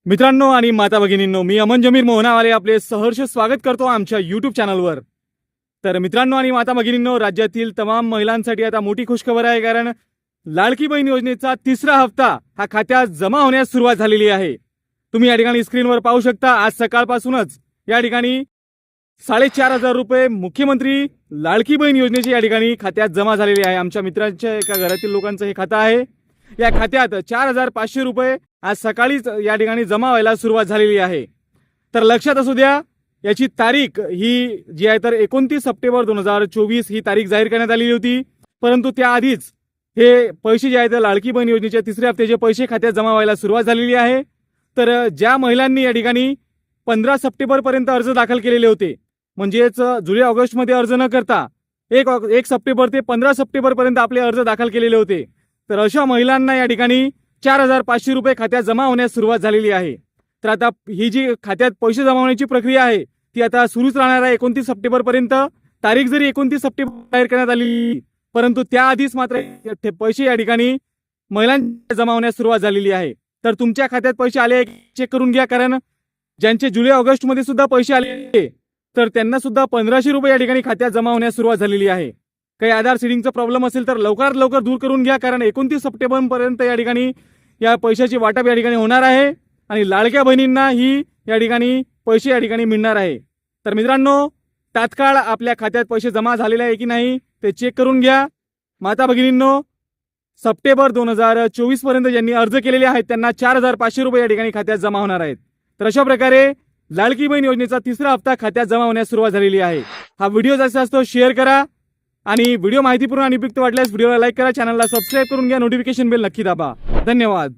मित्रांनो आणि माता भगिनींनो, मी अमन जमीर मोहनावाले आपले सहर्ष स्वागत करतो आमच्या यूट्यूब चॅनलवर। तर मित्रांनो आणि माता भगिनींनो, राज्यातील तमाम महिलांसाठी आता मोठी खुशखबर आहे, कारण लाडकी बहीण योजनेचा तिसरा हप्ता हा खात्यात जमा होण्यास सुरुवात झालेली आहे। तुम्ही या ठिकाणी स्क्रीनवर पाहू शकता, आज सकाळपासूनच या ठिकाणी 4,500 रुपये मुख्यमंत्री लाडकी बहीण योजनेचे या ठिकाणी खात्यात जमा झालेले आहे। आमच्या मित्रांच्या एका घरातील लोकांचं हे खातं आहे। या खात्यात 4,500 रुपये आज सकाळीच या ठिकाणी जमा व्हायला सुरुवात झालेली आहे। तर लक्षात असू द्या, याची तारीख ही जी आहे तर 29 सप्टेंबर 2024 ही तारीख जाहीर करण्यात आलेली होती, परंतु त्याआधीच हे पैसे जे आहेत लाडकी बहीण योजनेच्या तिसऱ्या हप्त्याचे पैसे खात्यात जमा व्हायला सुरुवात झालेली आहे। तर ज्या महिलांनी या ठिकाणी 15 सप्टेंबर पर्यंत अर्ज दाखल केलेले होते, म्हणजेच जुलै ऑगस्ट मध्ये अर्ज न करता 1 सप्टेंबर ते 15 सप्टेंबर पर्यंत आपले अर्ज दाखल केलेले होते, तर अशा महिलांना या ठिकाणी 4,500 रुपये खात्यात जमा होण्यास सुरुवात झालेली आहे। तर आता ही जी खात्यात पैसे जमा होण्याची प्रक्रिया आहे ती आता सुरूच राहणार आहे 29 सप्टेंबर पर्यंत। तारीख जरी 29 सप्टेंबर जाहीर करण्यात आली, परंतु त्याआधीच मात्र पैसे या ठिकाणी महिलांच्या जमा होण्यास सुरुवात झालेली आहे। तर तुमच्या खात्यात पैसे आले चेक करून घ्या, कारण ज्यांचे जुलै ऑगस्ट मध्ये सुद्धा पैसे आले तर त्यांना सुद्धा 1,500 रुपये या ठिकाणी खात्यात जमा होण्यास सुरुवात झालेली आहे। काही आधार सीडिंगचा प्रॉब्लेम असेल तर लवकरात लवकर दूर करून घ्या, कारण 29 सप्टेंबर पर्यंत या ठिकाणी या पैशाची वाटप या ठिकाणी होणार आहे आणि लाडक्या बहिणींना ही या ठिकाणी पैसे या ठिकाणी मिळणार आहे। तर मित्रांनो, तात्काळ आपल्या खात्यात पैसे जमा झालेले आहे की नाही ते चेक करून घ्या। माता भगिनींनो, सप्टेंबर 2024 पर्यंत ज्यांनी अर्ज केलेले आहेत त्यांना 4,500 रुपये या ठिकाणी खात्यात जमा होणार आहेत। तर अशा प्रकारे लाडकी बहीण योजनेचा तिसरा हप्ता खात्यात जमा होण्यास सुरुवात झालेली आहे। हा व्हिडिओ जास्तीत जास्त शेअर करा आणि व्हिडिओ माहितीपूर्ण आणि उपयुक्त वाटल्यास व्हिडिओला लाईक करा, चॅनलला सबस्क्राईब करून घ्या, नोटिफिकेशन बेल नक्की दाबा। धन्यवाद।